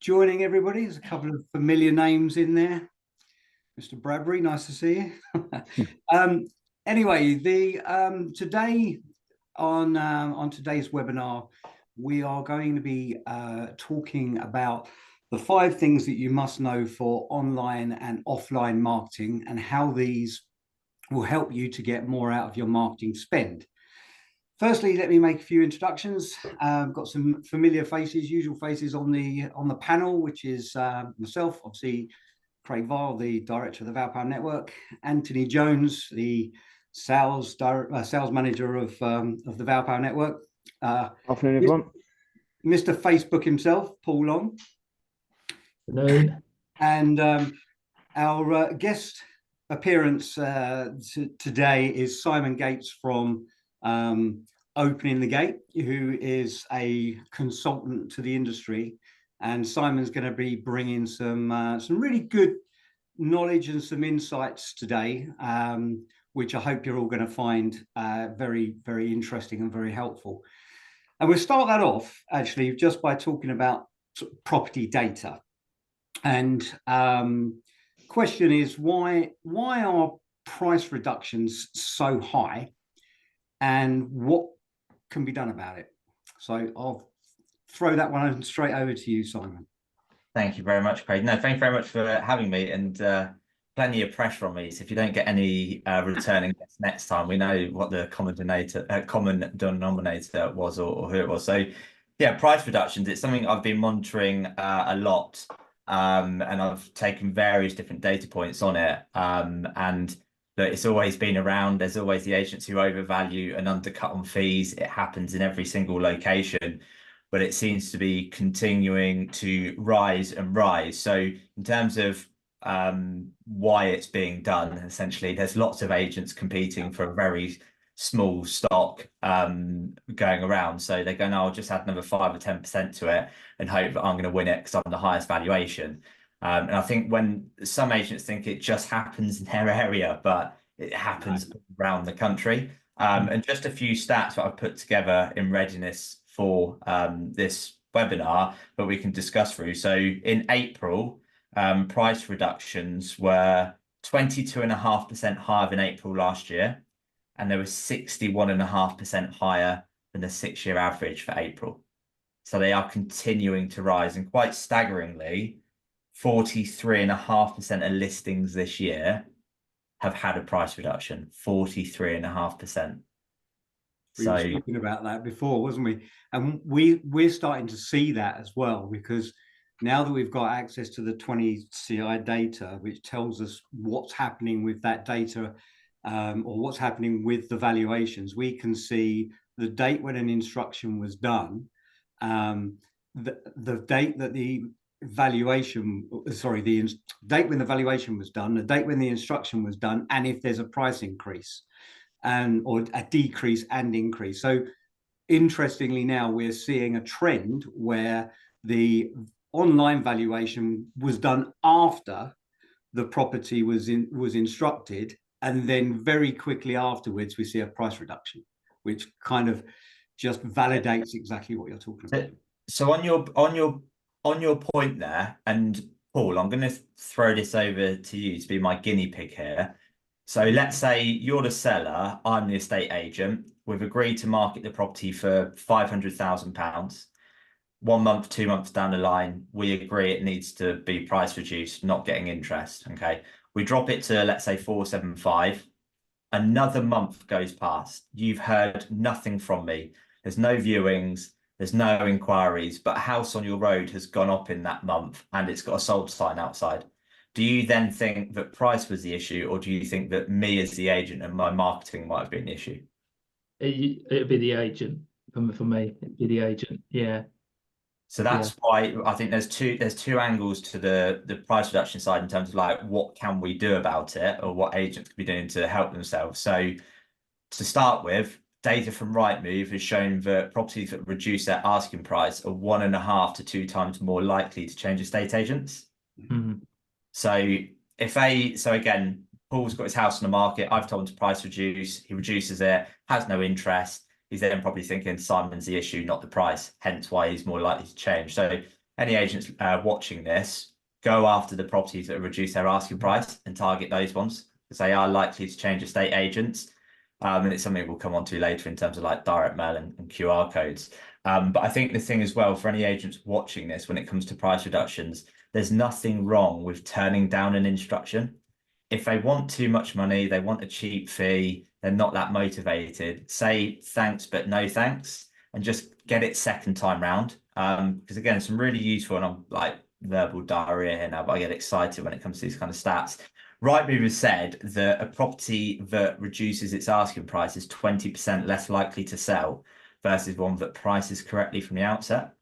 joining everybody. There's a couple of familiar names in there. Mr. Bradbury, nice to see you. Anyway, today on today's webinar, we are going to be talking about the 5 things that you must know for online and offline marketing and how these will help you to get more out of your marketing spend. Firstly, let me make a few introductions. I've got some familiar faces, usual faces on the panel, which is myself, obviously, Craig Vile, the director of the Valpower Network, Anthony Jones, the sales manager of the Valpower Network. Afternoon, everyone. Mr. Facebook himself, Paul Long. Afternoon. And our guest appearance today is Simon Gates from Opening the Gate, who is a consultant to the industry, and Simon's going to be bringing some really good knowledge and some insights today, which I hope you're all going to find very, very interesting and very helpful. And we'll start that off actually just by talking about property data. And question is why are price reductions so high, and what can be done about it? So I'll throw that one straight over to you, Simon. Thank you very much, Craig. No, thank you very much for having me, and plenty of pressure on me. So if you don't get any returning guests next time, we know what the common denominator was or who it was. So yeah, price reductions, it's something I've been monitoring a lot, and I've taken various different data points on it. And look, it's always been around. There's always the agents who overvalue and undercut on fees. It happens in every single location, but it seems to be continuing to rise and rise. So in terms of why it's being done, essentially, there's lots of agents competing for a very small stock going around. So they're going, I'll just add another 5 or 10% to it and hope that I'm going to win it because I'm the highest valuation. And I think when some agents think it just happens in their area, but it happens around the country. And just a few stats that I've put together in readiness for this webinar, but we can discuss through. So in April, price reductions were 22.5% higher than April last year, and they were 61.5% higher than the 6-year average for April. So they are continuing to rise, and quite staggeringly, 43.5% of listings this year have had a price reduction. 43.5%. We were talking about that before, wasn't we? And we're starting to see that as well, because now that we've got access to the 20CI data, which tells us what's happening with that data, or what's happening with the valuations, we can see the date when an instruction was done, the date that the valuation, the date when the valuation was done, the date when the instruction was done, and if there's a price increase or a decrease and increase. So interestingly, now we're seeing a trend where the online valuation was done after the property was instructed, and then very quickly afterwards we see a price reduction, which kind of just validates exactly what you're talking about. So on your point there, and Paul, I'm going to throw this over to you to be my guinea pig here. So let's say you're the seller, I'm the estate agent. We've agreed to market the property for £500,000. 1 month, 2 months down the line, we agree it needs to be price reduced, not getting interest. Okay, we drop it to, let's say, 475. Another month goes past. You've heard nothing from me. There's no viewings. There's no inquiries, but a house on your road has gone up in that month and it's got a sold sign outside. Do you then think that price was the issue, or do you think that me as the agent and my marketing might have been the issue? It'd be the agent for me. It'd be the agent, yeah. So that's why I think there's two angles to the price reduction side in terms of like what can we do about it, or what agents could be doing to help themselves. So to start with, data from Rightmove has shown that properties that reduce their asking price are 1.5 to 2 times more likely to change estate agents. Mm-hmm. So again, Paul's got his house on the market. I've told him to price reduce. He reduces it, has no interest. He's then probably thinking Simon's the issue, not the price, hence why he's more likely to change. So any agents watching this, go after the properties that have reduced their asking price and target those ones because they are likely to change estate agents. And it's something we'll come on to later in terms of like direct mail and QR codes. But I think the thing as well for any agents watching this, when it comes to price reductions, there's nothing wrong with turning down an instruction. If they want too much money, they want a cheap fee, they're not that motivated, say thanks, but no thanks, and just get it second time round. Because again, some really useful, and I'm like verbal diarrhea here now, but I get excited when it comes to these kind of stats. Rightmove has said that a property that reduces its asking price is 20% less likely to sell versus one that prices correctly from the outset.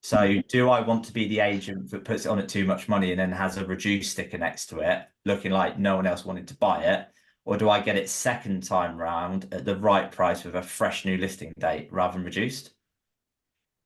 So do I want to be the agent that puts it on at too much money and then has a reduced sticker next to it, looking like no one else wanted to buy it? Or do I get it second time round at the right price with a fresh new listing date rather than reduced?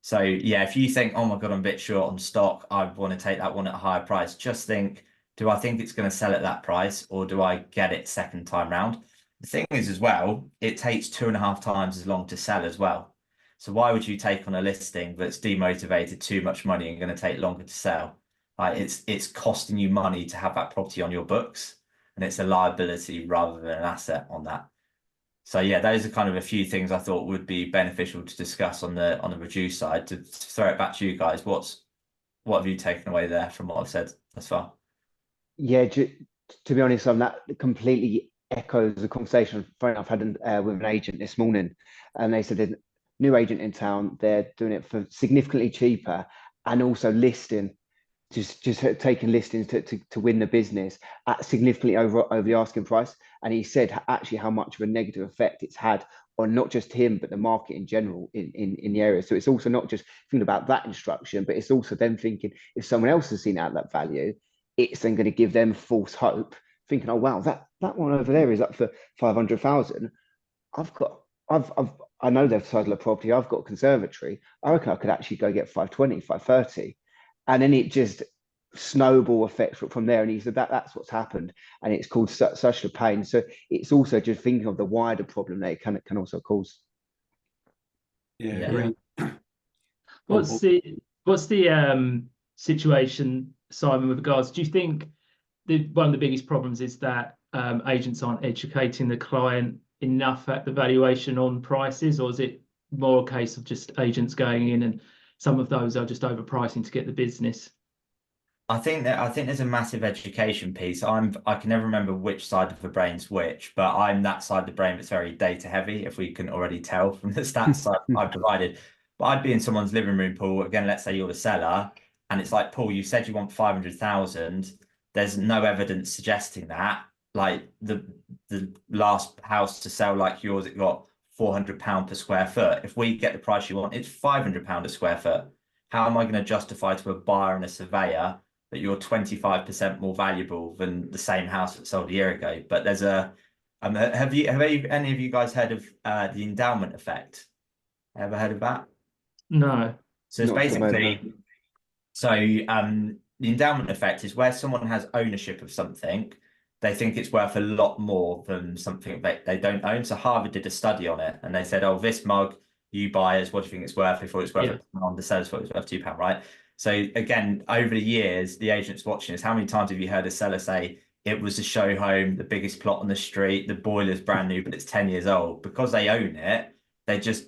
So yeah, if you think, oh my God, I'm a bit short on stock, I want to take that one at a higher price, just think, do I think it's going to sell at that price or do I get it second time round? The thing is as well, it takes 2.5 times as long to sell as well. So why would you take on a listing that's demotivated, too much money and going to take longer to sell? It's costing you money to have that property on your books, and it's a liability rather than an asset on that. So yeah, those are kind of a few things I thought would be beneficial to discuss on the reduced side. To throw it back to you guys, what have you taken away there from what I've said thus far? Yeah, to be honest, on that completely echoes the conversation. Funny enough, I had with an agent this morning, and they said that new agent in town, they're doing it for significantly cheaper and also listing, just taking listings to win the business at significantly over the asking price. And he said actually how much of a negative effect it's had on not just him, but the market in general in the area. So it's also not just thinking about that instruction, but it's also them thinking if someone else has seen out that value, it's then going to give them false hope, thinking, oh wow, that one over there is up for 500,000. I know the title of property. I've got a conservatory. I reckon I could actually go get 520, 530. And then it just snowball effects from there. And he said that's what's happened. And it's caused such a pain. So it's also just thinking of the wider problem that it can also cause. Yeah. Yeah. What's the situation, Simon, with regards? Do you think one of the biggest problems is that agents aren't educating the client enough at the valuation on prices, or is it more a case of just agents going in and some of those are just overpricing to get the business? I think there's a massive education piece. I can never remember which side of the brain's which, but I'm that side of the brain that's very data heavy, if we can already tell from the stats I provided. But I'd be in someone's living room, Paul. Again, let's say you're the seller, and it's like, Paul, you said you want 500,000. There's no evidence suggesting that. Like the last house to sell like yours, it got £400 per square foot. If we get the price you want, it's £500 a square foot. How am I going to justify to a buyer and a surveyor that you're 25% more valuable than the same house that sold a year ago? But there's a have any of you guys heard of the endowment effect? Ever heard of that? No. So it's basically the endowment effect is where someone has ownership of something, they think it's worth a lot more than something they don't own. So Harvard did a study on it, and they said, "Oh, this mug, you buyers, what do you think it's worth?" They thought it's worth £1, the sellers thought it was worth £2, right? So again, over the years, the agents watching this, how many times have you heard a seller say it was a show home, the biggest plot on the street, the boiler's brand new, but it's 10 years old? Because they own it, they just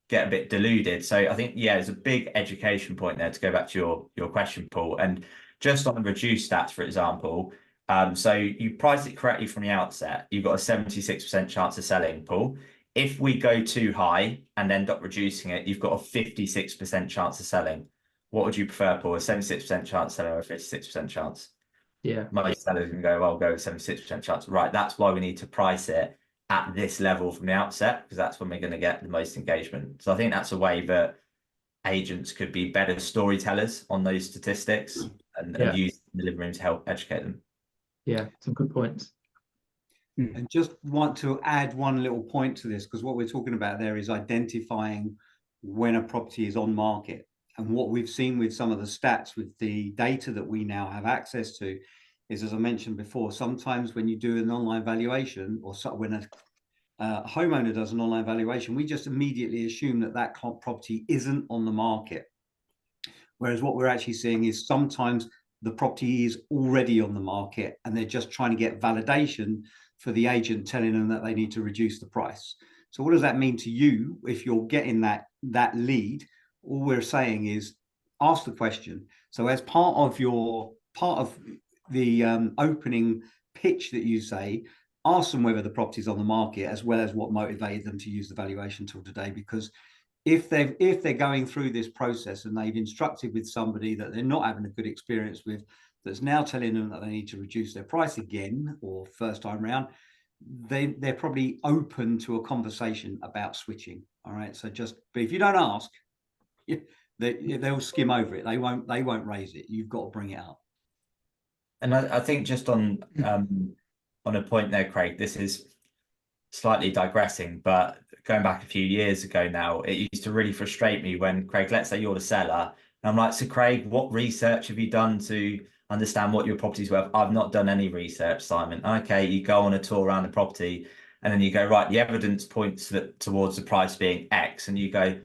get a bit deluded. So I think, yeah, there's a big education point there to go back to your question, Paul. And just on the reduced stats, for example, so you price it correctly from the outset, you've got a 76% chance of selling, Paul. If we go too high and end up reducing it, you've got a 56% chance of selling. What would you prefer, Paul? A 76% chance seller or a 56% chance? Yeah. Most sellers can go, well, I'll go with 76% chance. Right. That's why we need to price it at this level from the outset, because that's when we're going to get the most engagement. So I think that's a way that agents could be better storytellers on those statistics and use the living room to help educate them. Yeah, some good points. And just want to add one little point to this, because what we're talking about there is identifying when a property is on market. And what we've seen with some of the stats with the data that we now have access to is, as I mentioned before, sometimes when you do an online valuation, or when a homeowner does an online valuation, we just immediately assume that property isn't on the market. Whereas what we're actually seeing is sometimes the property is already on the market and they're just trying to get validation for the agent telling them that they need to reduce the price. So what does that mean to you if you're getting that lead? All we're saying is ask the question. So as part of the opening pitch that you say, ask them whether the property's on the market, as well as what motivated them to use the valuation tool today. Because if they're going through this process and they've instructed with somebody that they're not having a good experience with, that's now telling them that they need to reduce their price again or first time round, they're probably open to a conversation about switching. All right. So but if you don't ask, they'll skim over it. They won't raise it. You've got to bring it up. And I think just on a point there, Craig, this is slightly digressing, but going back a few years ago now, it used to really frustrate me when, Craig, let's say you're the seller, and I'm like, so Craig, what research have you done to understand what your property's worth? I've not done any research, Simon. Okay, you go on a tour around the property, and then you go, right, the evidence points towards the price being X, and you go,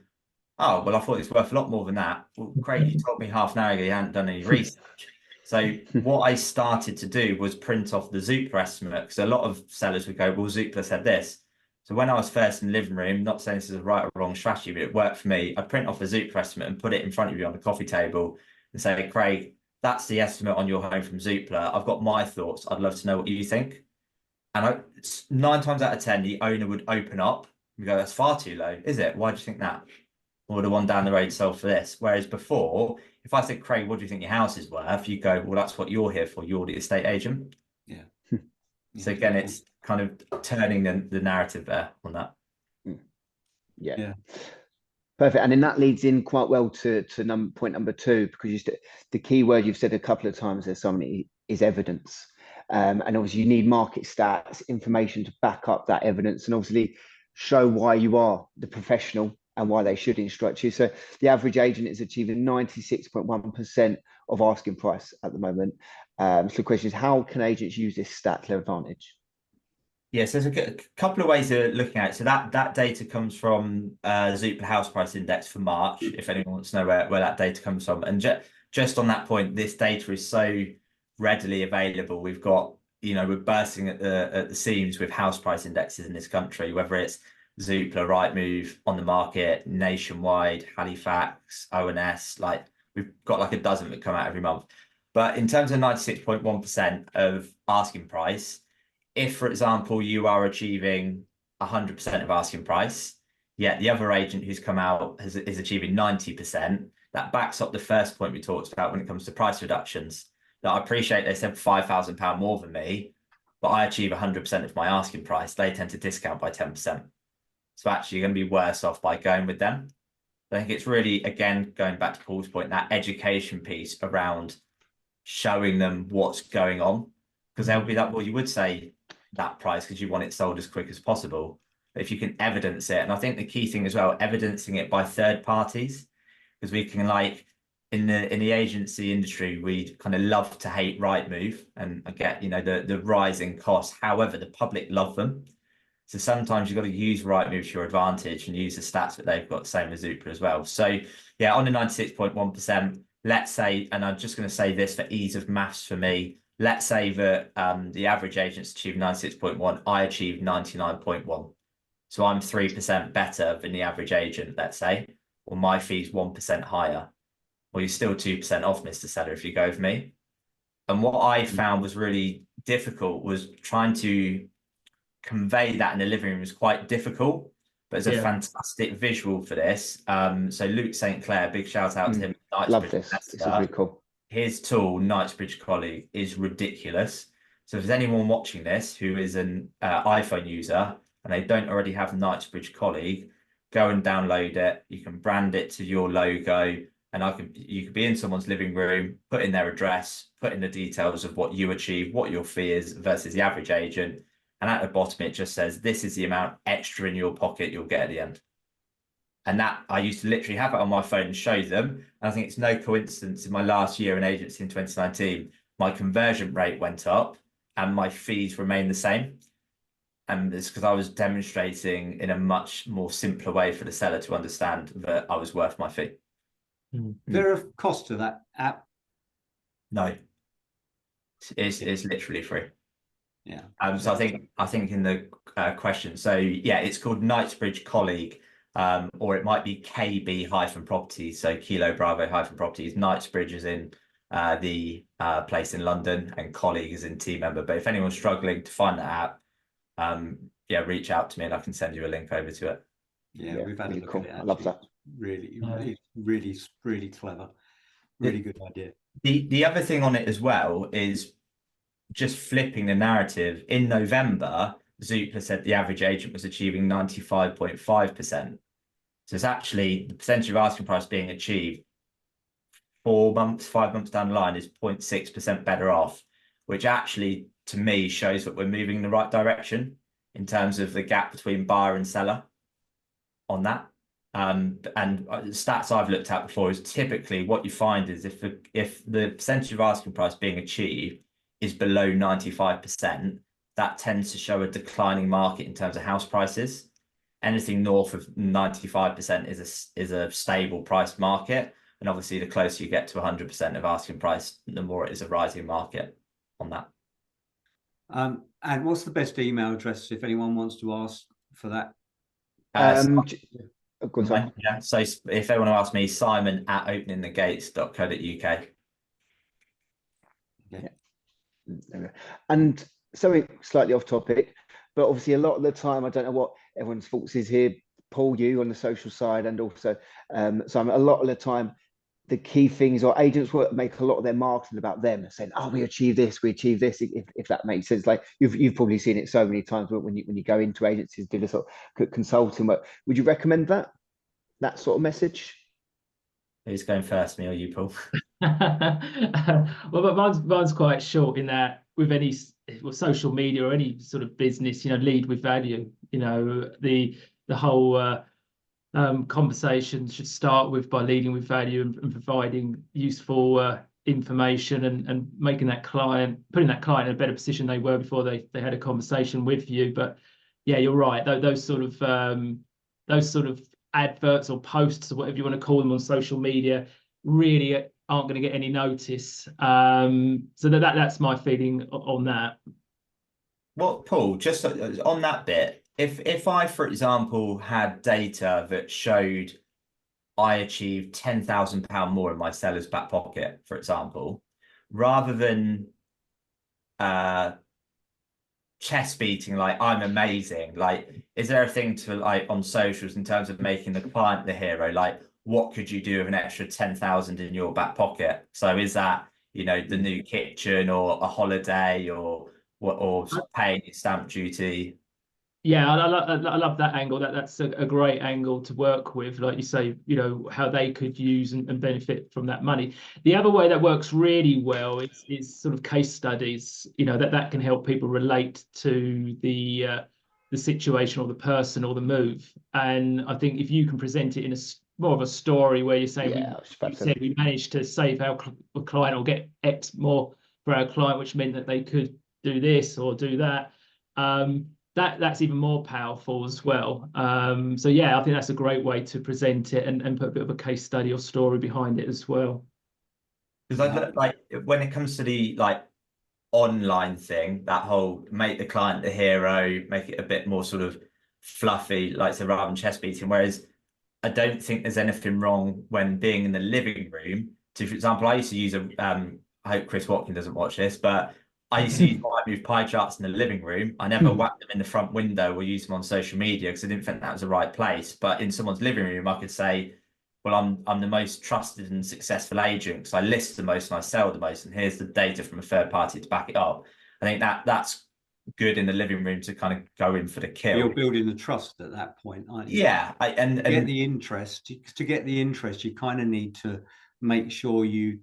oh, well, I thought it's worth a lot more than that. Well, Craig, you told me half an hour ago you hadn't done any research. So what I started to do was print off the Zoopla estimate, because a lot of sellers would go, well, Zoopla said this. So when I was first in the living room, not saying this is a right or wrong strategy, but it worked for me, I'd print off the Zoopla estimate and put it in front of you on the coffee table and say, Craig, that's the estimate on your home from Zoopla. I've got my thoughts. I'd love to know what you think. And 9 times out of 10, the owner would open up and go, that's far too low, is it? Why do you think that? Or the one down the road sold for this. Whereas before, if I said, Craig, what do you think your house is worth? You go, well, that's what you're here for. You're the estate agent. Yeah. So again, it's kind of turning the narrative there on that. Yeah. Perfect. And then that leads in quite well to point number 2, because the key word you've said a couple of times there, Simon, is evidence. And obviously you need market stats, information to back up that evidence, and obviously show why you are the professional and why they should instruct you. So the average agent is achieving 96.1% of asking price at the moment. So the question is, how can agents use this stat to their advantage? Yes, there's a couple of ways of looking at it. So that data comes from the Zoopla House Price Index for March, if anyone wants to know where that data comes from. And just on that point, this data is so readily available. We've got, we're bursting at the seams with house price indexes in this country, whether it's Zoopla, Rightmove, On the Market, Nationwide, Halifax, ONS, like we've got like a dozen that come out every month. But in terms of 96.1% of asking price, if, for example, you are achieving 100% of asking price, yet the other agent who's come out is achieving 90%, that backs up the first point we talked about when it comes to price reductions. That I appreciate they said £5,000 more than me, but I achieve 100% of my asking price. They tend to discount by 10%. So actually, you're going to be worse off by going with them. I think it's really, again, going back to Paul's point, that education piece around showing them what's going on. Because there'll be that, well, you would say that price because you want it sold as quick as possible. But if you can evidence it, and I think the key thing as well, evidencing it by third parties, because we can, like, in the agency industry, we kind of love to hate Rightmove and get, the rising costs. However, the public love them. So sometimes you've got to use Rightmove to your advantage and use the stats that they've got, same as Zoopla as well. So yeah, on the 96.1%, let's say, and I'm just going to say this for ease of maths for me, let's say that the average agents achieve 96.1, I achieve 99.1. So I'm 3% better than the average agent, let's say, or my fee's 1% higher. Well, you're still 2% off, Mr. Seller, if you go with me. And what I found was really difficult was trying to convey that in the living room was quite difficult, but it's a fantastic visual for this. So Luke St. Clair, big shout out to him. Love this. This is really cool. His tool, Knightsbridge Colleague, is ridiculous. So if there's anyone watching this who is an iPhone user and they don't already have Knightsbridge Colleague, go and download it. You can brand it to your logo, and you could be in someone's living room, put in their address, put in the details of what you achieve, what your fee is versus the average agent. And at the bottom, it just says, this is the amount extra in your pocket you'll get at the end. And that, I used to literally have it on my phone and show them. And I think it's no coincidence in my last year in agency in 2019, my conversion rate went up and my fees remained the same. And it's because I was demonstrating in a much more simpler way for the seller to understand that I was worth my fee. There are costs to that app. No, it's literally free. Yeah. So I think in the question, so yeah, it's called Knightsbridge Colleague, or it might be KB-properties, so Kilo Bravo-properties. Knightsbridge is in the place in London, and Colleague is in team member. But if anyone's struggling to find that app, yeah, reach out to me and I can send you a link over to it. Yeah, we've had really a look cool. at it. I love that. Really, really clever. Really good idea. The other thing on it as well is just flipping the narrative. In November, Zoopla said the average agent was achieving 95.5%. So it's actually the percentage of asking price being achieved 5 months down the line is 0.6% better off, which actually to me shows that we're moving in the right direction in terms of the gap between buyer and seller on that. And stats I've looked at before is typically what you find is if the percentage of asking price being achieved is below 95%, that tends to show a declining market in terms of house prices. Anything north of 95% is a stable price market. And obviously, the closer you get to 100% of asking price, the more it is a rising market on that. And what's the best email address if anyone wants to ask for that? Yeah, so if they want to ask me, simon@openingthegates.co.uk. Yeah. And something slightly off topic, but obviously a lot of the time, I don't know what everyone's thoughts is here, Paul, you on the social side, and also Simon, a lot of the time, the key things or agents will make a lot of their marketing about them, saying, "Oh, we achieved this, if that makes sense." Like you've probably seen it so many times when you go into agencies, do this sort of consulting work. Would you recommend that sort of message? Who's going first, me or you, Paul? Well, but mine's quite short in that with any social media or any sort of business, lead with value. The whole conversation should start by leading with value and providing useful information and making putting that client in a better position they were before they had a conversation with you. But yeah, you're right. Those sort of adverts or posts or whatever you want to call them on social media really aren't going to get any notice. So that's my feeling on that. Well, Paul, just on that bit, if I, for example, had data that showed I achieved £10,000 more in my seller's back pocket, for example, rather than chest beating like I'm amazing, like is there a thing to like on socials in terms of making the client the hero? Like what could you do with an extra 10,000 in your back pocket? So is that the new kitchen or a holiday or paying stamp duty? Yeah, I love that angle. That's a great angle to work with. Like you say, how they could use and benefit from that money. The other way that works really well is sort of case studies. That can help people relate to the situation or the person or the move. And I think if you can present it in more of a story where you're saying we managed to save our client or get X more for our client, which meant that they could do this or do that. That's even more powerful as well. So yeah, I think that's a great way to present it and put a bit of a case study or story behind it as well. Because like when it comes to the online thing, that whole make the client the hero, make it a bit more sort of fluffy, like so rather than chest beating. Whereas I don't think there's anything wrong when being in the living room. For example, I used to use I hope Chris Watkin doesn't watch this, but I used to use Rightmove pie charts in the living room. I never whacked them in the front window or used them on social media because I didn't think that was the right place. But in someone's living room, I could say, well, I'm the most trusted and successful agent because I list the most and I sell the most. And here's the data from a third party to back it up. I think that's good in the living room to kind of go in for the kill. You're building the trust at that point, aren't you? Yeah. And get the interest. To get the interest, you kind of need to make sure you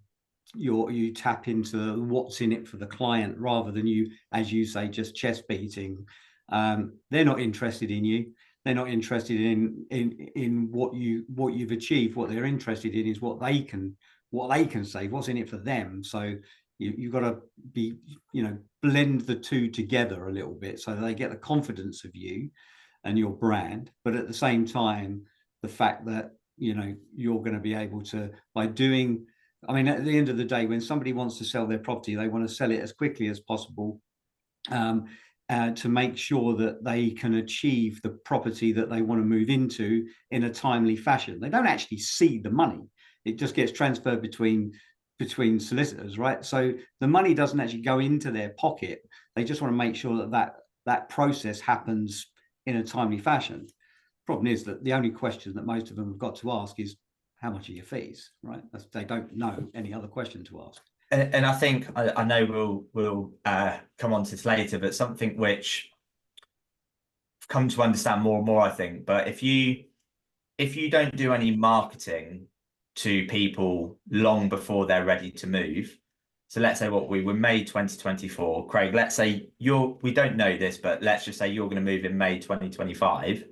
tap into what's in it for the client rather than you, as you say, just chest beating. They're not interested in you. They're not interested in what you've achieved. What they're interested in is what they can save, what's in it for them. So you've got to be, blend the two together a little bit so they get the confidence of you and your brand, but at the same time, the fact that you're going to be able to, by doing, I mean, at the end of the day, when somebody wants to sell their property, they want to sell it as quickly as possible, to make sure that they can achieve the property that they want to move into in a timely fashion. They don't actually see the money. It just gets transferred between solicitors, right? So the money doesn't actually go into their pocket. They just want to make sure that process happens in a timely fashion. Problem is that the only question that most of them have got to ask is, how much are your fees, right? They don't know any other question to ask. And I think, I know we'll come on to this later, but something which I've come to understand more and more, I think, but if you don't do any marketing to people long before they're ready to move, so let's say we were May 2024, Craig, let's say we don't know this, but let's just say you're going to move in May 2025.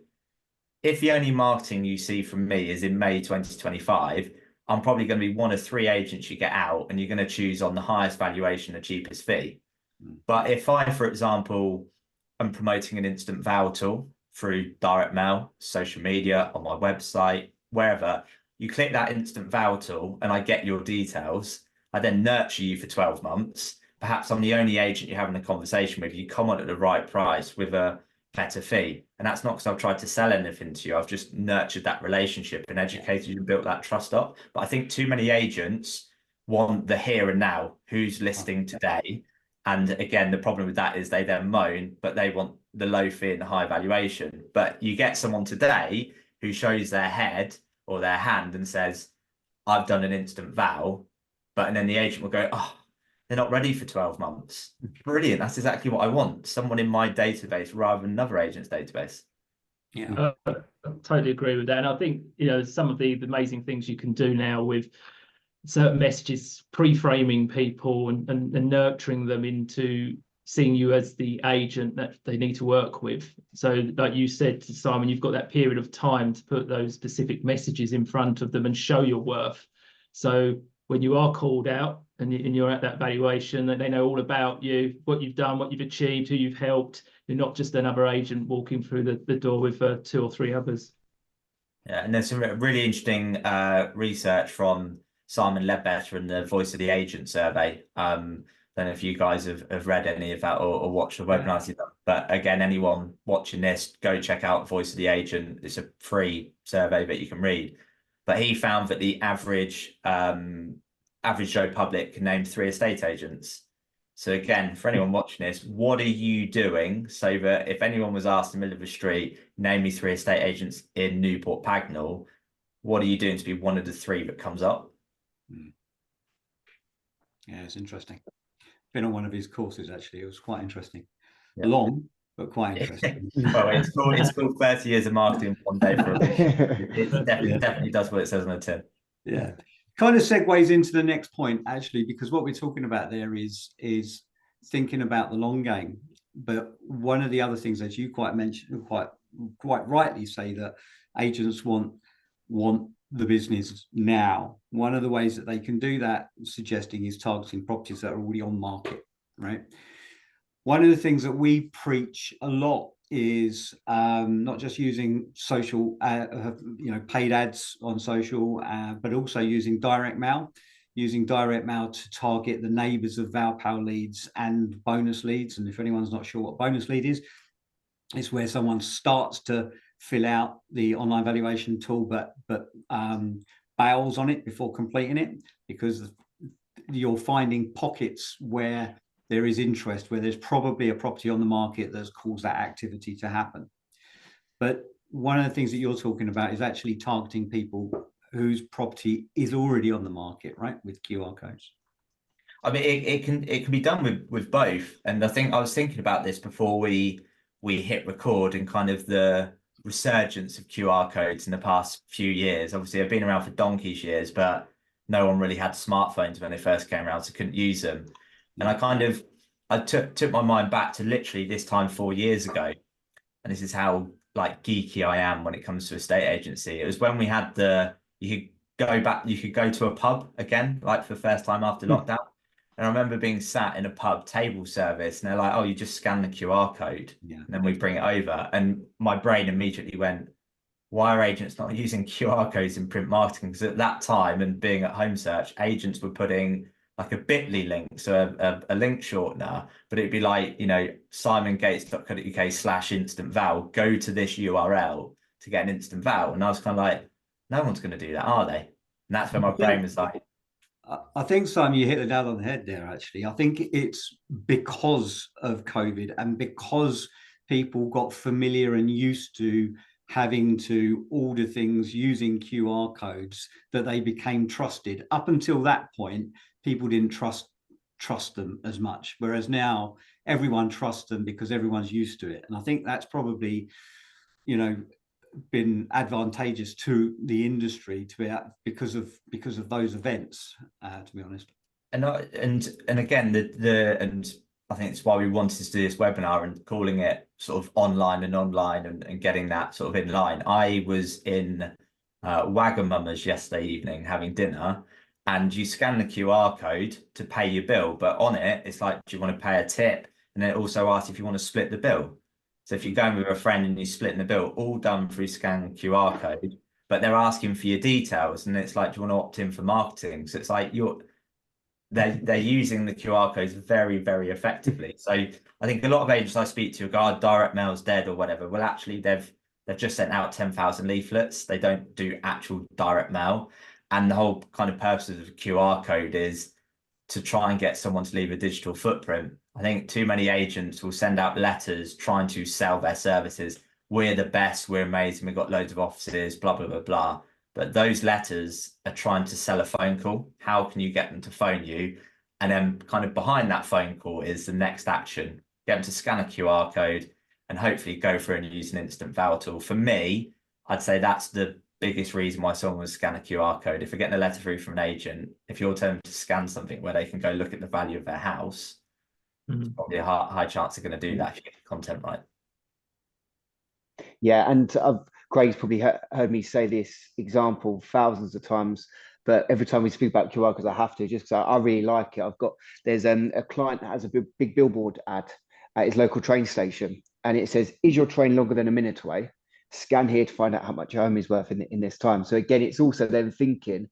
If the only marketing you see from me is in May 2025, I'm probably going to be one of 3 agents you get out, and you're going to choose on the highest valuation, the cheapest fee. But if I, for example, am promoting an instant vow tool through direct mail, social media, on my website, wherever, you click that instant vow tool and I get your details, I then nurture you for 12 months. Perhaps I'm the only agent you're having a conversation with. You come on at the right price with a better fee. And that's not because I've tried to sell anything to you. I've just nurtured that relationship and educated you and built that trust up. But I think too many agents want the here and now, who's listing today. And again, the problem with that is they then moan, but they want the low fee and the high valuation. But you get someone today who shows their head or their hand and says, I've done an instant vow. And then the agent will go, oh, they're not ready for 12 months. Brilliant. That's exactly what I want. Someone in my database rather than another agent's database. Yeah, I totally agree with that. And I think, some of the amazing things you can do now with certain messages, pre-framing people and nurturing them into seeing you as the agent that they need to work with. So like you said to Simon, you've got that period of time to put those specific messages in front of them and show your worth. So when you are called out and you're at that valuation, that they know all about you, what you've done, what you've achieved, who you've helped. You're not just another agent walking through the door with 2 or 3 others. Yeah, and there's some really interesting research from Simon Ledbetter and the Voice of the Agent survey. Don't know if you guys have read any of that or watched the webinars, but again, anyone watching this, go check out Voice of the Agent. It's a free survey that you can read. But he found that the average Joe Public can name 3 estate agents. So again, for anyone watching this, what are you doing so that if anyone was asked in the middle of the street, name me 3 estate agents in Newport Pagnell, what are you doing to be one of the 3 that comes up? Yeah, it's interesting. Been on one of his courses, actually. It was quite interesting. Yeah. Long, but quite interesting. Well, it's called 30 years of marketing one day for it definitely does what it says on the tin. Yeah. Kind of segues into the next point, actually, because what we're talking about there is thinking about the long game. But one of the other things, as you quite mentioned, quite rightly say, that agents want the business now. One of the ways that they can do that, suggesting, is targeting properties that are already on market, right? One of the things that we preach a lot is not just using social, paid ads on social, but also using direct mail. Using direct mail to target the neighbours of ValPal leads and bonus leads. And if anyone's not sure what bonus lead is, it's where someone starts to fill out the online valuation tool, but bails on it before completing it, because you're finding pockets where there is interest, where there's probably a property on the market that's caused that activity to happen. But one of the things that you're talking about is actually targeting people whose property is already on the market, right, with QR codes. I mean, it can be done with both. And I think I was thinking about this before we hit record, and kind of the resurgence of QR codes in the past few years. Obviously, they've been around for donkey's years, but no one really had smartphones when they first came around, so couldn't use them. And I took my mind back to literally this time 4 years ago. And this is how geeky I am when it comes to estate agency. It was when we had you could go to a pub again, for the first time after lockdown. And I remember being sat in a pub, table service, and they're like, oh, you just scan the QR code, and then we bring it over. And my brain immediately went, why are agents not using QR codes in print marketing? Because at that time, and being at Home Search, agents were putting like a bit.ly link, so a link shortener, but it'd be like, you know, simongates.co.uk/instant-val, go to this URL to get an instant val. And I was kind of like, no one's going to do that, are they? And that's where my brain was like, I think, Simon, you hit the nail on the head there, actually. I think it's because of COVID and because people got familiar and used to having to order things using QR codes that they became trusted. Up until that point, people didn't trust them as much, whereas now everyone trusts them because everyone's used to it. And I think that's probably, you know, been advantageous to the industry to be because of those events, to be honest. And again, and I think it's why we wanted to do this webinar and calling it sort of online and getting that sort of in line. I was in Wagamama's yesterday evening having dinner, and you scan the QR code to pay your bill, but on it, it's like, do you want to pay a tip? And then it also asks if you want to split the bill. So if you're going with a friend and you're splitting the bill, all done through scan QR code, but they're asking for your details, and it's like, do you want to opt in for marketing? So it's like they're using the QR codes very, very effectively. So I think a lot of agents I speak to go, direct mail's dead or whatever. Well, actually, they've just sent out 10,000 leaflets. They don't do actual direct mail. And the whole kind of purpose of the QR code is to try and get someone to leave a digital footprint. I think too many agents will send out letters trying to sell their services. We're the best, we're amazing, we've got loads of offices, blah, blah, blah, blah. But those letters are trying to sell a phone call. How can you get them to phone you? And then kind of behind that phone call is the next action. Get them to scan a QR code and hopefully go through and use an instant val tool. For me, I'd say that's the biggest reason why someone would scan a QR code. If you're getting a letter through from an agent, if you're telling them to scan something where they can go look at the value of their house, it's probably a high chance they're going to do that if you get the content right. Yeah, and Greg's probably heard me say this example thousands of times, but every time we speak about QR codes, I have to, just because I really like it. There's a client that has a big billboard ad at his local train station, and it says, "Is your train longer than a minute away? Scan here to find out how much your home is worth in this time." So again, it's also then thinking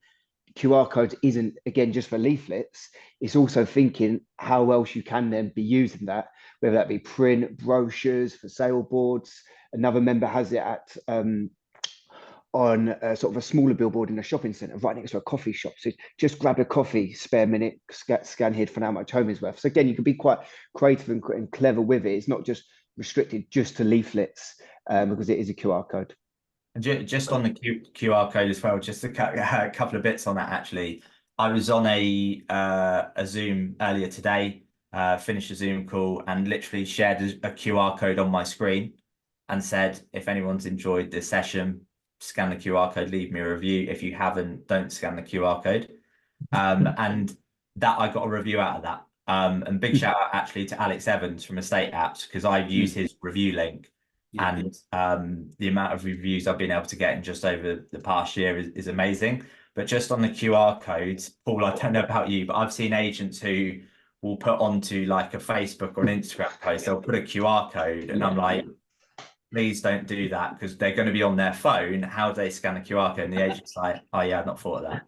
QR code isn't, again, just for leaflets. It's also thinking how else you can then be using that, whether that be print, brochures, for sale boards. Another member has it at on sort of a smaller billboard in a shopping centre right next to a coffee shop. So just grab a coffee, spare minute, scan here to find out how much home is worth. So again, you can be quite creative and clever with it. It's not just restricted just to leaflets, because it is a QR code. And just on the QR code as well, just a couple of bits on that, actually. I was on a Zoom earlier today, finished a Zoom call and literally shared a QR code on my screen and said, if anyone's enjoyed this session, scan the QR code, leave me a review. If you haven't, don't scan the QR code. And that I got a review out of that. And big shout out actually to Alex Evans from Estate Apps, because I've used his review link. Yeah. And the amount of reviews I've been able to get in just over the past year is amazing. But just on the QR codes, Paul, I don't know about you, but I've seen agents who will put onto like a Facebook or an Instagram post, they'll put a QR code, and I'm like, please don't do that, because they're going to be on their phone. How do they scan a QR code? And the agent's like, oh yeah, I've not thought of that.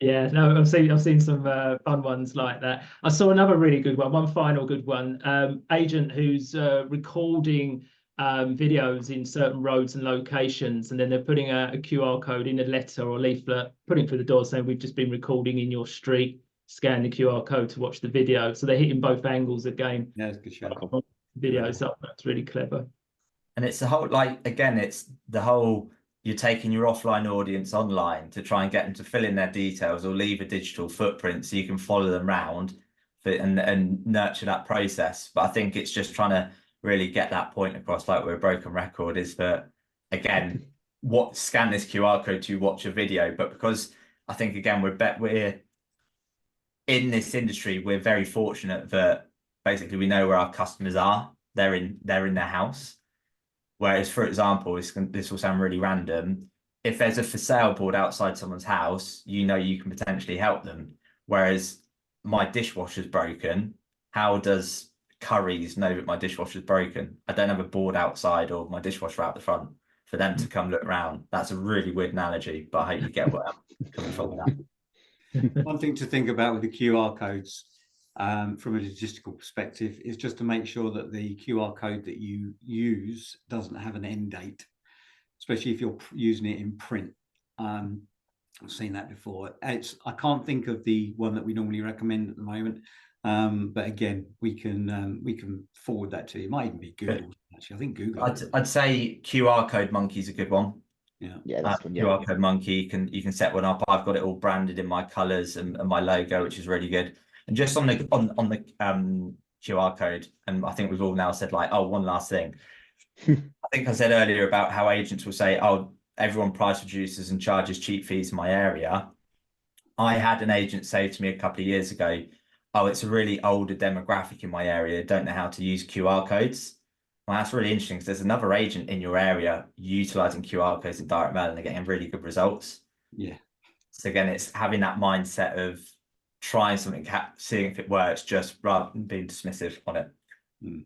Yeah, no, I've seen some fun ones like that. I saw another really good one final good one. Agent who's recording videos in certain roads and locations, and then they're putting a QR code in a letter or leaflet, putting it through the door saying, we've just been recording in your street, scan the QR code to watch the video. So they're hitting both angles again. Yeah, it's good show. Videos up, that's really clever. And it's the whole, like, again, it's the whole, you're taking your offline audience online to try and get them to fill in their details or leave a digital footprint so you can follow them around and nurture that process. But I think it's just trying to really get that point across, like we're a broken record, is that, again, scan this QR code to watch a video. But because I think, again, we're in this industry, we're very fortunate that basically we know where our customers are. They're in their house. Whereas, for example, this will sound really random, if there's a for sale board outside someone's house, you know you can potentially help them. Whereas my dishwasher's broken, how does Currys know that my dishwasher's broken? I don't have a board outside or my dishwasher out the front for for them to come look around. That's a really weird analogy, but I hope you get where I'm coming from with that. One thing to think about with the QR codes from a logistical perspective is just to make sure that the QR code that you use doesn't have an end date, especially if you're using it in print. I've seen that before. I can't think of the one that we normally recommend at the moment, but again, we can forward that to you. It might even be Google. Actually, I think Google. I'd say QR code monkey is a good one. Yeah, that's one. QR code monkey. You can set one up. I've got it all branded in my colours and my logo, which is really good. And just on the QR code, and I think we've all now said like, oh, one last thing. I think I said earlier about how agents will say, oh, everyone price reduces and charges cheap fees in my area. I had an agent say to me a couple of years ago, oh, it's a really older demographic in my area, don't know how to use QR codes. Well, that's really interesting because there's another agent in your area utilizing QR codes in direct mail and they're getting really good results. Yeah. So again, it's having that mindset of trying something, seeing if it works, just rather than being dismissive on it.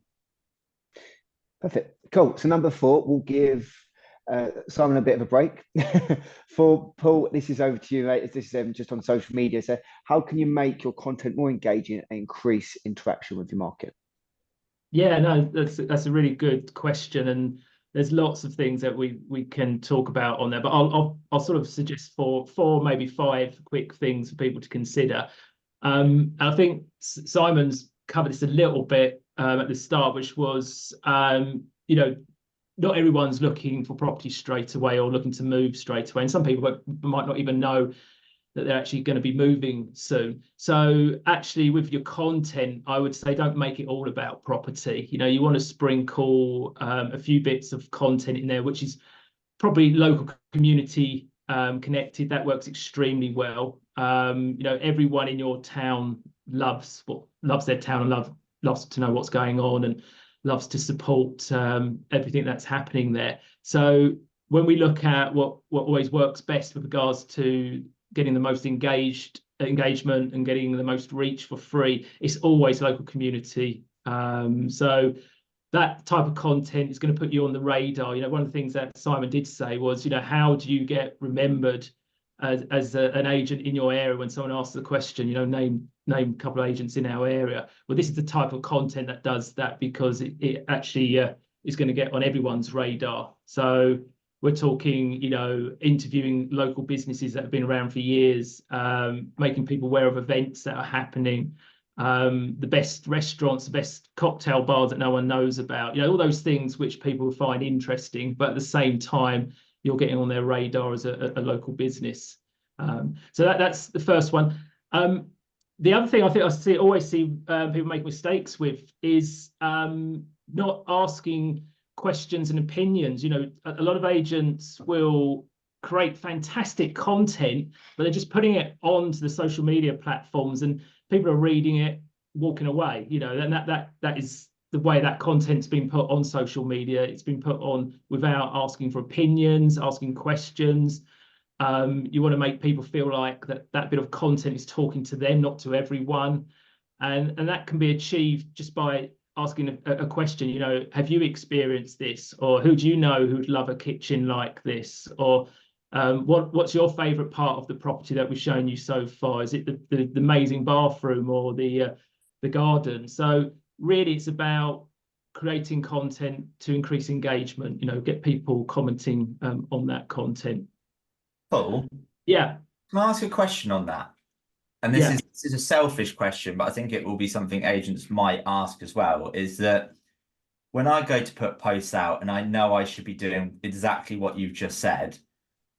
Perfect. Cool. So number 4, we'll give Simon a bit of a break. For Paul, this is over to you, mate. This is just on social media. So how can you make your content more engaging and increase interaction with your market? Yeah, no, that's a really good question, and there's lots of things that we can talk about on there. But I'll sort of suggest four, maybe 5 quick things for people to consider. I think Simon's covered this a little bit at the start, which was not everyone's looking for property straight away or looking to move straight away, and some people might not even know that they're actually going to be moving soon. So actually with your content, I would say don't make it all about property. You want to sprinkle a few bits of content in there, which is probably local community connected. That works extremely well. Everyone in your town loves their town and loves to know what's going on and loves to support everything that's happening there. So when we look at what always works best with regards to getting the most engagement and getting the most reach for free, it's always local community. So that type of content is going to put you on the radar. One of the things that Simon did say was, how do you get remembered as an agent in your area when someone asks the question, name a couple of agents in our area. Well, this is the type of content that does that, because it actually is going to get on everyone's radar. So we're talking, interviewing local businesses that have been around for years, making people aware of events that are happening, the best restaurants, the best cocktail bars that no one knows about, all those things which people find interesting, but at the same time, you're getting on their radar as a local business. So that's the first one. The other thing I think always see people make mistakes with is not asking questions and opinions. A lot of agents will create fantastic content, but they're just putting it onto the social media platforms and people are reading it, walking away, and that is the way that content's been put on social media. It's been put on without asking for opinions, asking questions. You want to make people feel like that bit of content is talking to them, not to everyone. And that can be achieved just by asking a question, have you experienced this? Or who do you know who'd love a kitchen like this? Or what's your favorite part of the property that we've shown you so far? Is it the amazing bathroom or the garden? So really it's about creating content to increase engagement, get people commenting on that content. Paul? Yeah. Can I ask a question on that? And this is a selfish question, but I think it will be something agents might ask as well, is that when I go to put posts out and I know I should be doing exactly what you've just said,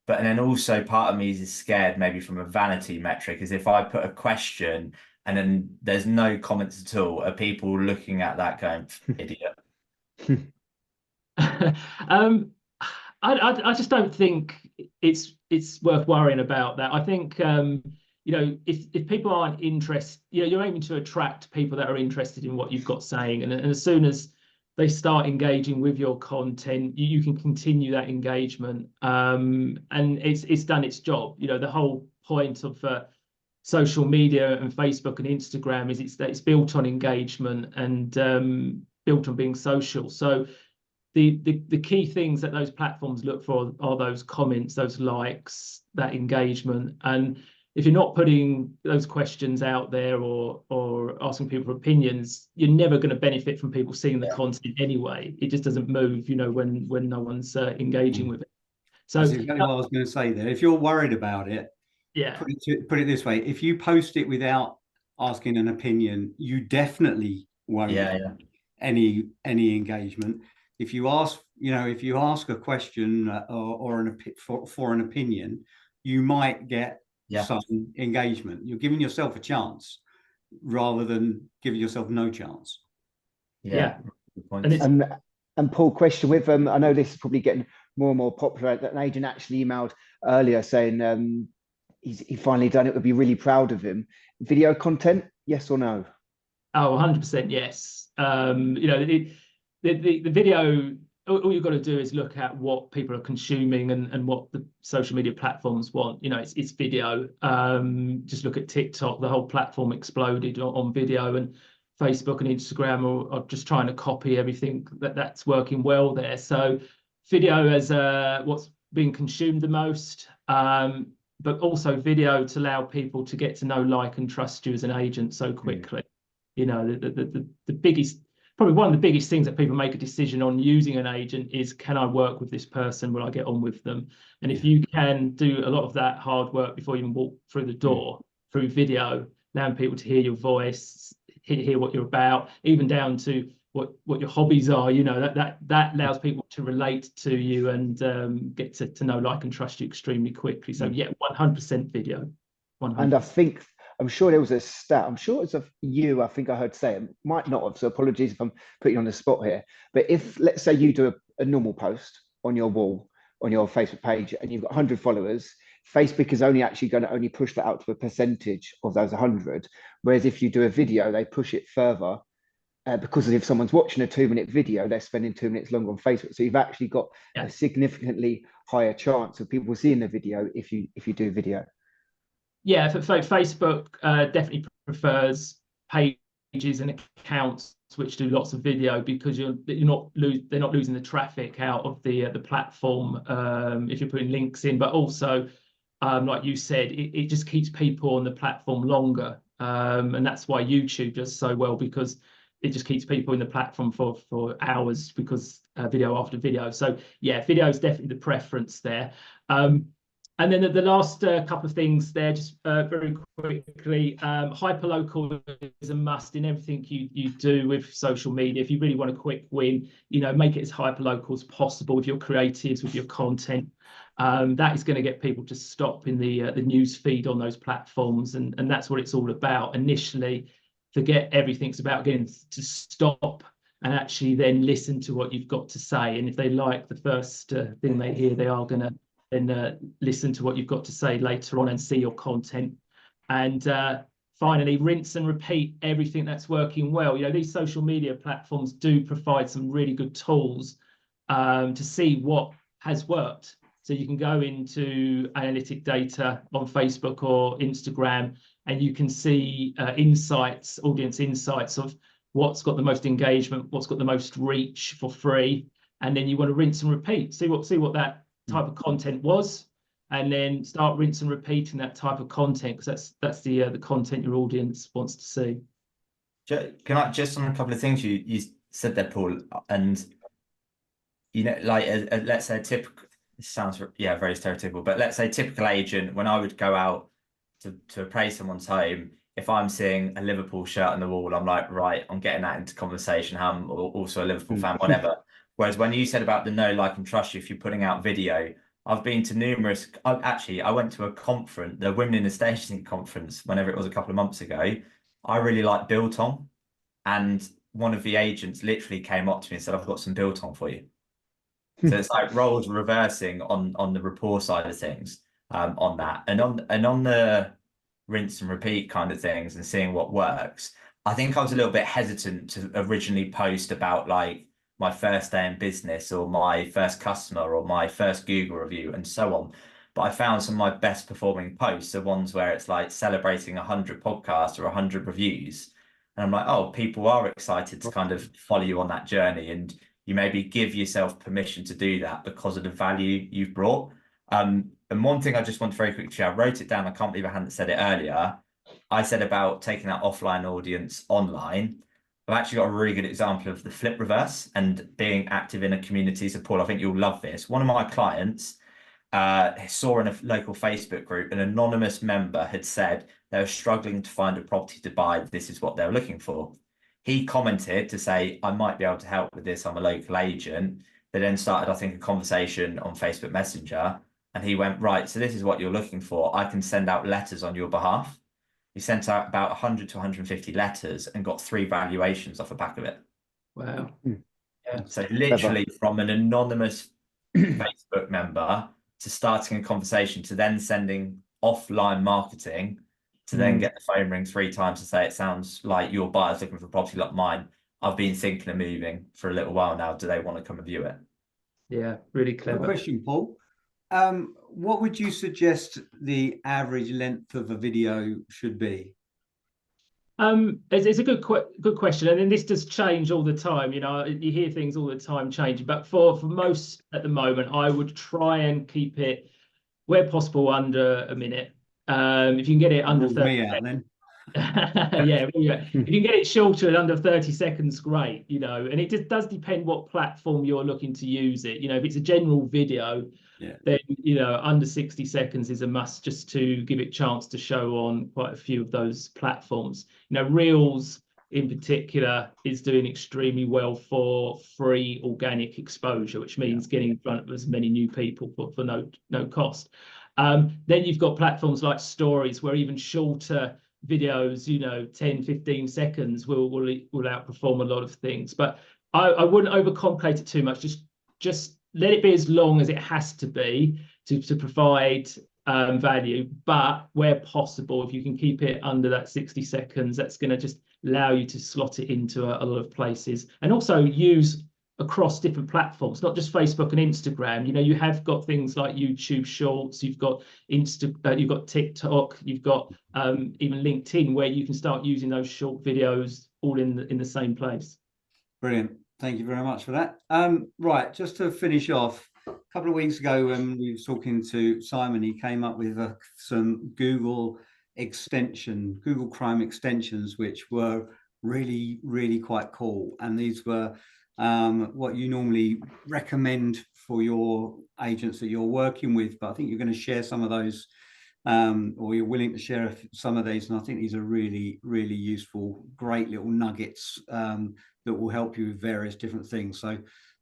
but then also part of me is scared maybe from a vanity metric, is if I put a question and then there's no comments at all, are people looking at that going, idiot? I just don't think it's worth worrying about that. I think if people aren't interested, you're aiming to attract people that are interested in what you've got saying, and as soon as they start engaging with your content, you can continue that engagement, and it's done its job. The whole point of social media and Facebook and Instagram is it's built on engagement and built on being social. So the key things that those platforms look for are those comments, those likes, that engagement. And if you're not putting those questions out there or asking people for opinions, you're never going to benefit from people seeing the content anyway. It just doesn't move, you know, when no one's engaging with it. So that's exactly what I was going to say there. If you're worried about it, yeah, put it this way: if you post it without asking an opinion, you definitely won't get any engagement. If you ask, you know, if you ask a question or for an opinion, you might get some engagement. You're giving yourself a chance rather than giving yourself no chance. And Paul, question with I know this is probably getting more and more popular. That an agent actually emailed earlier saying he finally done it. Would be really proud of him. Video content, yes or no? Oh, 100% yes. You know, the video, all you've got to do is look at what people are consuming and what the social media platforms want. You know, it's video. Just look at TikTok. The whole platform exploded on video, and Facebook and Instagram are just trying to copy everything that's working well there. So video as what's being consumed the most, but also video to allow people to get to know, like, and trust you as an agent so quickly. You know, the biggest, probably one of the biggest things that people make a decision on using an agent is, can I work with this person? Will I get on with them? And if you can do a lot of that hard work before you even walk through the door, through video, allowing people to hear your voice, hear what you're about, even down to what your hobbies are, you know, that allows people to relate to you and get to know, like, and trust you extremely quickly. So yeah, 100% video. 100%. And I'm sure there was a stat, I'm sure it's of you, I think I heard say, it might not have, so apologies if I'm putting you on the spot here, but if, let's say you do a normal post on your wall, on your Facebook page, and you've got 100 followers, Facebook is only actually going to only push that out to a percentage of those 100, whereas if you do a video, they push it further, because if someone's watching a 2-minute video, they're spending 2 minutes longer on Facebook. So you've actually got a significantly higher chance of people seeing the video if you do video. Yeah, Facebook definitely prefers pages and accounts which do lots of video, because they're not losing the traffic out of the platform if you're putting links in, but also like you said, it just keeps people on the platform longer, and that's why YouTube does so well, because it just keeps people in the platform for hours, because video after video. So yeah, video is definitely the preference there. And then the last couple of things there, just very quickly, hyperlocal is a must in everything you do with social media. If you really want a quick win, you know, make it as hyperlocal as possible with your creatives, with your content. That is going to get people to stop in the news feed on those platforms, and that's what it's all about. Initially, forget everything. It's about getting to stop and actually then listen to what you've got to say. And if they like the first thing they hear, they are going to then listen to what you've got to say later on and see your content. And finally, rinse and repeat everything that's working well. You know, these social media platforms do provide some really good tools to see what has worked. So you can go into analytic data on Facebook or Instagram, and you can see insights, audience insights of what's got the most engagement, what's got the most reach for free. And then you want to rinse and repeat, see what that type of content was, and then start rinse and repeating that type of content, because that's the content your audience wants to see. Can I just, on a couple of things you said there, Paul, and you know, like let's say a typical, this sounds very stereotypical, but let's say a typical agent, when I would go out to appraise someone's home, if I'm seeing a Liverpool shirt on the wall, I'm like, right, I'm getting that into conversation. I'm also a Liverpool fan, whatever. Whereas when you said about the know, like, and trust you, if you're putting out video, I've been to numerous, I went to a conference, the Women in the Staging conference, whenever it was a couple of months ago. I really like Biltong, and one of the agents literally came up to me and said, I've got some Biltong for you. So it's like roles reversing on the rapport side of things, on that. And on the rinse and repeat kind of things and seeing what works, I think I was a little bit hesitant to originally post about, like, my first day in business or my first customer or my first Google review and so on. But I found some of my best performing posts are ones where it's like celebrating 100 podcasts or 100 reviews. And I'm like, oh, people are excited to kind of follow you on that journey. And you maybe give yourself permission to do that because of the value you've brought. And one thing I just want to very quickly share, I wrote it down. I can't believe I hadn't said it earlier. I said about taking that offline audience online. I've actually got a really good example of the flip reverse and being active in a community. So Paul, I think you'll love this. One of my clients saw in a local Facebook group, an anonymous member had said they were struggling to find a property to buy. This is what they were looking for. He commented to say, I might be able to help with this. I'm a local agent. They then started, I think, a conversation on Facebook Messenger. And he went, right, so this is what you're looking for. I can send out letters on your behalf. He sent out about 100 to 150 letters and got 3 valuations off the back of it. Wow. Yeah. So literally from an anonymous Facebook member to starting a conversation to then sending offline marketing to then get the phone ring 3 times to say, it sounds like your buyer's looking for a property like mine. I've been thinking of moving for a little while now. Do they want to come and view it? Yeah, really Good clever. question, Paul. What would you suggest the average length of a video should be? It's a good question, and then this does change all the time. You know, you hear things all the time changing, but for most at the moment, I would try and keep it where possible under a minute. If you can get it under 30 out then. yeah, if you can get it shorter and under 30 seconds, great, you know, and it just does depend what platform you're looking to use it. You know, if it's a general video, then, you know, under 60 seconds is a must, just to give it a chance to show on quite a few of those platforms. You know, Reels in particular is doing extremely well for free organic exposure, which means getting in front of as many new people for no cost. Then you've got platforms like Stories, where even shorter videos, you know, 10, 15 seconds will outperform a lot of things. But I wouldn't overcomplicate it too much. Just let it be as long as it has to be to provide value. But where possible, if you can keep it under that 60 seconds, that's going to just allow you to slot it into a lot of places, and also use across different platforms, not just Facebook and Instagram. You know, you have got things like YouTube Shorts, you've got you've got TikTok, you've got even LinkedIn, where you can start using those short videos all in the same place. Brilliant. Thank you very much for that. Right, just to finish off, a couple of weeks ago when we were talking to Simon, he came up with some Google Chrome extensions, which were really, really quite cool. And these were what you normally recommend for your agents that you're working with, but I think you're going to share some of those, or you're willing to share some of these, and I think these are really, really useful, great little nuggets that will help you with various different things. So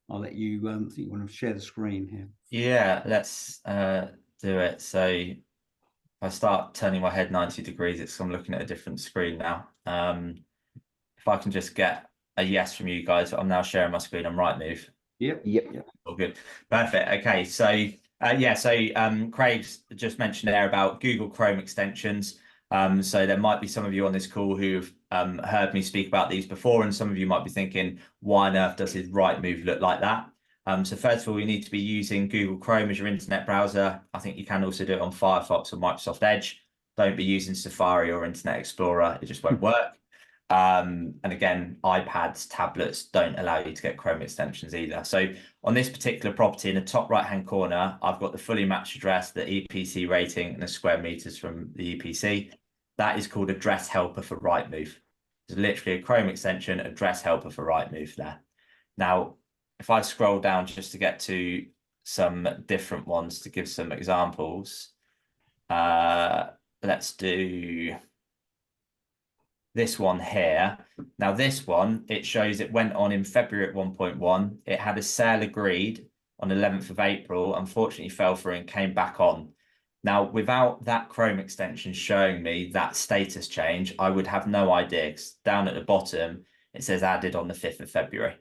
I'll let you, I think you want to share the screen here. Yeah, let's do it. So if I start turning my head 90 degrees, it's I'm looking at a different screen now. If I can just get a yes from you guys, I'm now sharing my screen on Rightmove. Yep. All good. Perfect. Okay. So Craig's just mentioned there about Google Chrome extensions. So there might be some of you on this call who've heard me speak about these before, and some of you might be thinking, why on earth does his Rightmove look like that? So first of all, you need to be using Google Chrome as your internet browser. I think you can also do it on Firefox or Microsoft Edge. Don't be using Safari or Internet Explorer. It just won't work. And again, iPads, tablets don't allow you to get Chrome extensions either. So on this particular property, in the top right-hand corner, I've got the fully matched address, the EPC rating, and the square meters from the EPC. That is called Address Helper for Rightmove. There's literally a Chrome extension, Address Helper for Rightmove there. Now, if I scroll down just to get to some different ones to give some examples, let's do this one here. Now this one, it shows it went on in February at 1.1. It had a sale agreed on 11th of April, unfortunately fell through and came back on. Now, without that Chrome extension showing me that status change, I would have no idea, because down at the bottom, it says added on the 5th of February.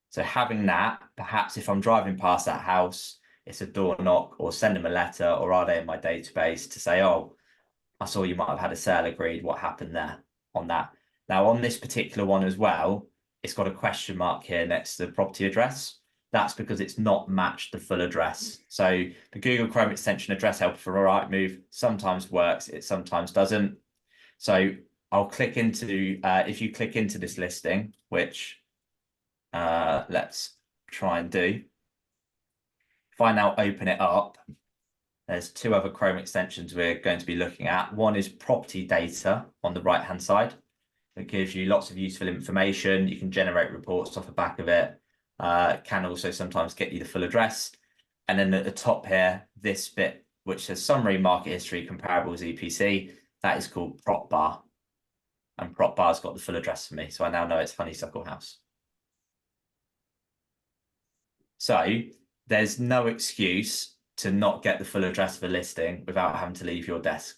So having that, perhaps if I'm driving past that house, it's a door knock, or send them a letter, or are they in my database to say, oh, I saw you might have had a sale agreed, what happened there? On that. Now on this particular one as well, it's got a question mark here next to the property address. That's because it's not matched the full address. So the Google Chrome extension Address Helper for Rightmove sometimes works, it sometimes doesn't. So I'll click into, if you click into this listing, which let's try and do. If I now open it up, there's two other Chrome extensions we're going to be looking at. One is property data on the right-hand side. It gives you lots of useful information. You can generate reports off the back of it. Can also sometimes get you the full address. And then at the top here, this bit, which says summary, market history, comparables, EPC, that is called prop bar. And prop bar's got the full address for me. So I now know it's Honeysuckle House. So there's no excuse to not get the full address of a listing without having to leave your desk.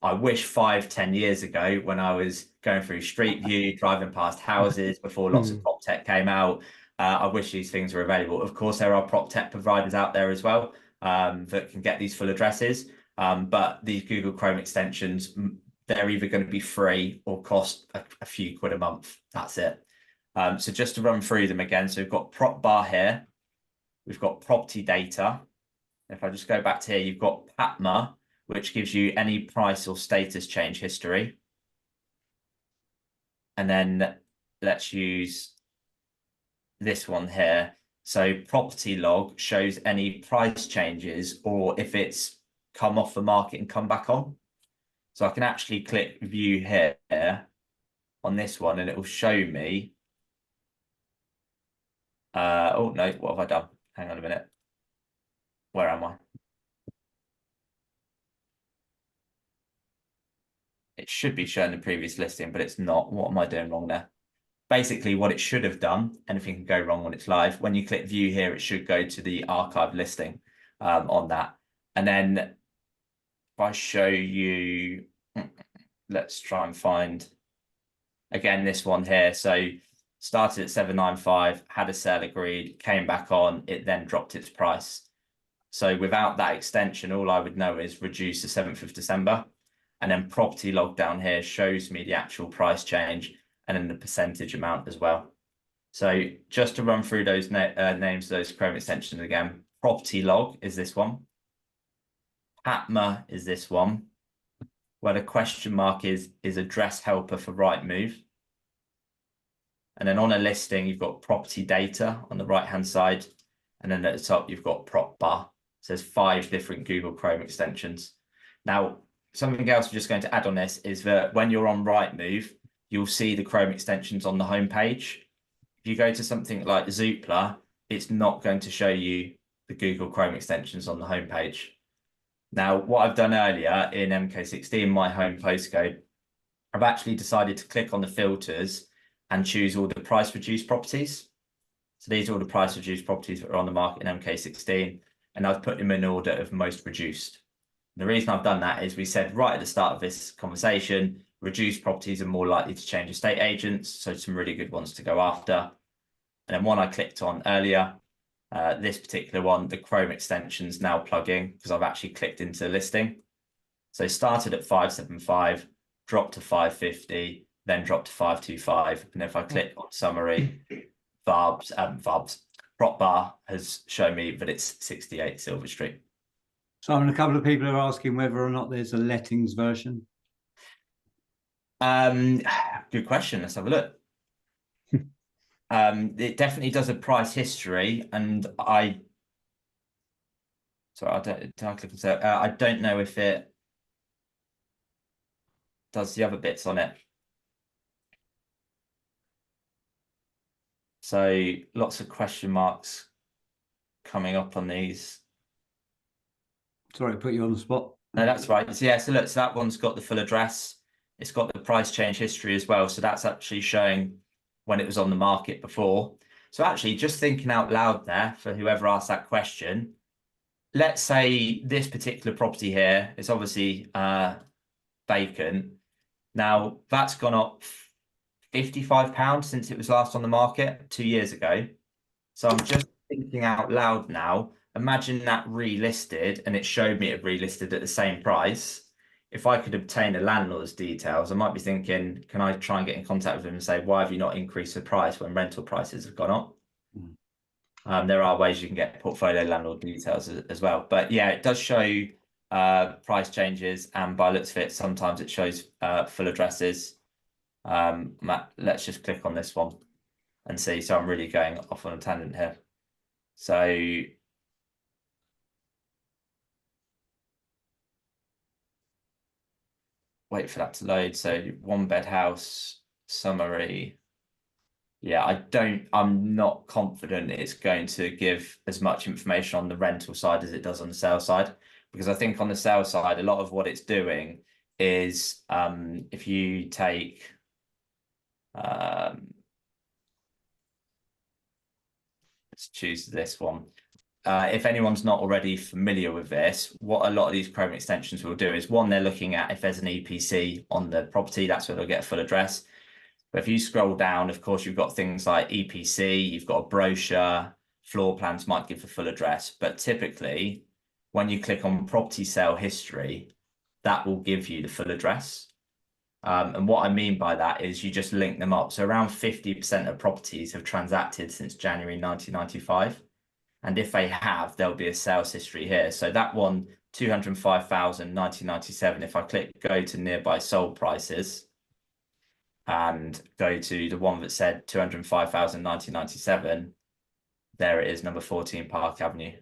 I wish 5-10 years ago, when I was going through Street View, driving past houses before lots of prop tech came out, I wish these things were available. Of course, there are prop tech providers out there as well that can get these full addresses. But these Google Chrome extensions, they're either going to be free or cost a few quid a month. That's it. So just to run through them again, so we've got prop bar here. We've got property data. If I just go back to here, you've got PATMA, which gives you any price or status change history. And then let's use this one here. So property log shows any price changes or if it's come off the market and come back on. So I can actually click view here on this one and it will show me. Oh no, what have I done? Hang on a minute. Where am I? It should be showing the previous listing, but it's not. What am I doing wrong there? Basically, what it should have done, anything can go wrong when it's live. When you click view here, it should go to the archive listing on that. And then if I show you, let's try and find, again, this one here. So started at 795, had a sale agreed, came back on, it then dropped its price. So without that extension, all I would know is reduce the 7th of December. And then property log down here shows me the actual price change and then the percentage amount as well. So just to run through those names, those Chrome extensions again, property log is this one. PATMA is this one, where the question mark is address helper for Rightmove. And then on a listing, you've got property data on the right-hand side. And then at the top, you've got prop bar. So there's 5 different Google Chrome extensions. Now, something else we're just going to add on this is that when you're on Rightmove, you'll see the Chrome extensions on the homepage. If you go to something like Zoopla, it's not going to show you the Google Chrome extensions on the homepage. Now, what I've done earlier in MK16, my home postcode, I've actually decided to click on the filters and choose all the price reduced properties. So these are all the price reduced properties that are on the market in MK16, and I've put them in order of most reduced. The reason I've done that is we said right at the start of this conversation, reduced properties are more likely to change estate agents, so some really good ones to go after. And then one I clicked on earlier, this particular one, the Chrome extensions now plugging because I've actually clicked into the listing. So started at 575, dropped to 550, then dropped to 525. And if I click on summary, prop bar has shown me that it's 68 Silver Street. Simon, a couple of people are asking whether or not there's a lettings version. Good question. Let's have a look. It definitely does a price history, and I don't know if it does the other bits on it. So lots of question marks coming up on these. Sorry, I put you on the spot. No, that's right. So yeah, so look, so that one's got the full address. It's got the price change history as well. So that's actually showing when it was on the market before. So actually, just thinking out loud there for whoever asked that question, let's say this particular property here is obviously vacant. Now that's gone up £55 since it was last on the market 2 years ago. So I'm just thinking out loud now. Imagine that relisted and it showed me it relisted at the same price. If I could obtain a landlord's details, I might be thinking, can I try and get in contact with them and say, why have you not increased the price when rental prices have gone up? There are ways you can get portfolio landlord details as well. But yeah, it does show price changes, and by looks of it, sometimes it shows full addresses. Let's just click on this one. and see. So I'm really going off on a tangent here. So wait for that to load. So 1-bed house summary. Yeah, I'm not confident it's going to give as much information on the rental side as it does on the sales side, because I think on the sales side, a lot of what it's doing is if you take let's choose this one. If anyone's not already familiar with this, what a lot of these Chrome extensions will do is, one, they're looking at if there's an EPC on the property, that's where they'll get a full address. But if you scroll down, of course, you've got things like EPC, you've got a brochure, floor plans might give a full address. But typically, when you click on property sale history, that will give you the full address. And what I mean by that is you just link them up. So around 50% of properties have transacted since January 1995. And if they have, there'll be a sales history here. So that one, 205,000, 1997, if I click go to nearby sold prices and go to the one that said 205,000, 1997, there it is, number 14 Park Avenue.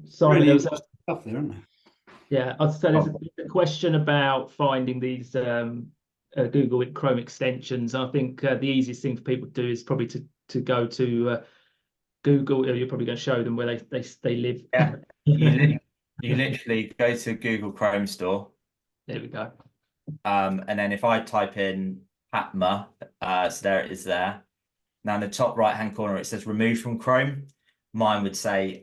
Sorry, Really there was stuff there, isn't there? yeah, I'd say there's a question about finding these Google Chrome extensions. I think the easiest thing for people to do is probably to go to Google. You're probably going to show them where they live. Yeah, you literally go to Google Chrome Store. There we go. And then if I type in Patma, so there it is there. Now in the top right-hand corner, it says remove from Chrome. Mine would say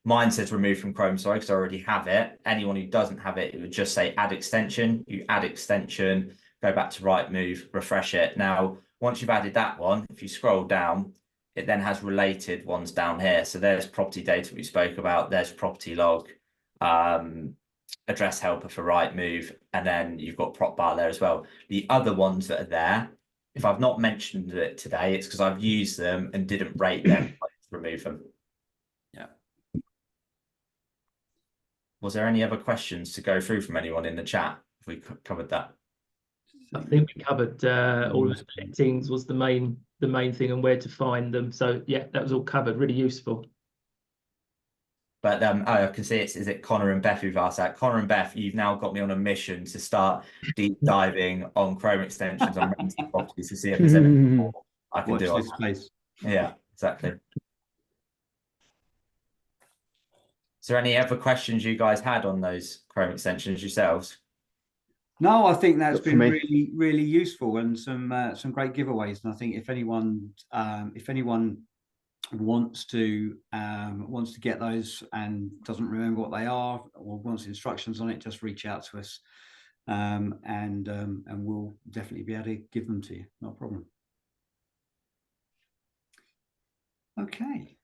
mine says remove from Chrome, sorry, because I already have it. Anyone who doesn't have it, it would just say add extension. You add extension, go back to Rightmove, refresh it. Now, once you've added that one, if you scroll down, it then has related ones down here. So there's property data we spoke about, there's property log, address helper for Rightmove, and then you've got prop bar there as well. The other ones that are there, if I've not mentioned it today, it's because I've used them and didn't rate them, remove them. Yeah. Was there any other questions to go through from anyone in the chat? If we covered that. I think we covered all of the listings was the main thing and where to find them. So yeah, that was all covered. Really useful. But I can see is it Connor and Beth who've asked that. Connor and Beth, you've now got me on a mission to start deep diving on Chrome extensions on rental properties to see if there's anything more I can do. Watch this space. Yeah, exactly. Is there any other questions you guys had on those Chrome extensions yourselves? No, I think that's Look, for been me- really, really useful and some great giveaways. And I think if anyone wants to get those and doesn't remember what they are or wants instructions on it, just reach out to us, and we'll definitely be able to give them to you. No problem. Okay.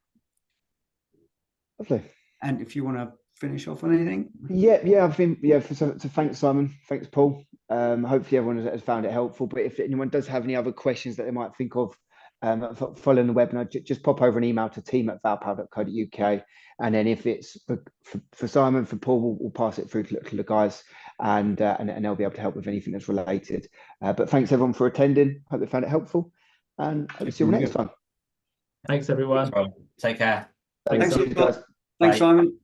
Lovely. And if you want to finish off on anything, Yeah. So thanks, Simon. Thanks, Paul. Hopefully everyone has found it helpful. But if anyone does have any other questions that they might think of following the webinar, just pop over an email to team@valpower.co.uk, and then if it's for Simon, for Paul, we'll pass it through to the guys, and they'll be able to help with anything that's related. But thanks everyone for attending. Hope they found it helpful, and hope to see you all next time. Thanks, everyone. Take care. Thanks, Thanks, guys. thanks, Bye. Simon.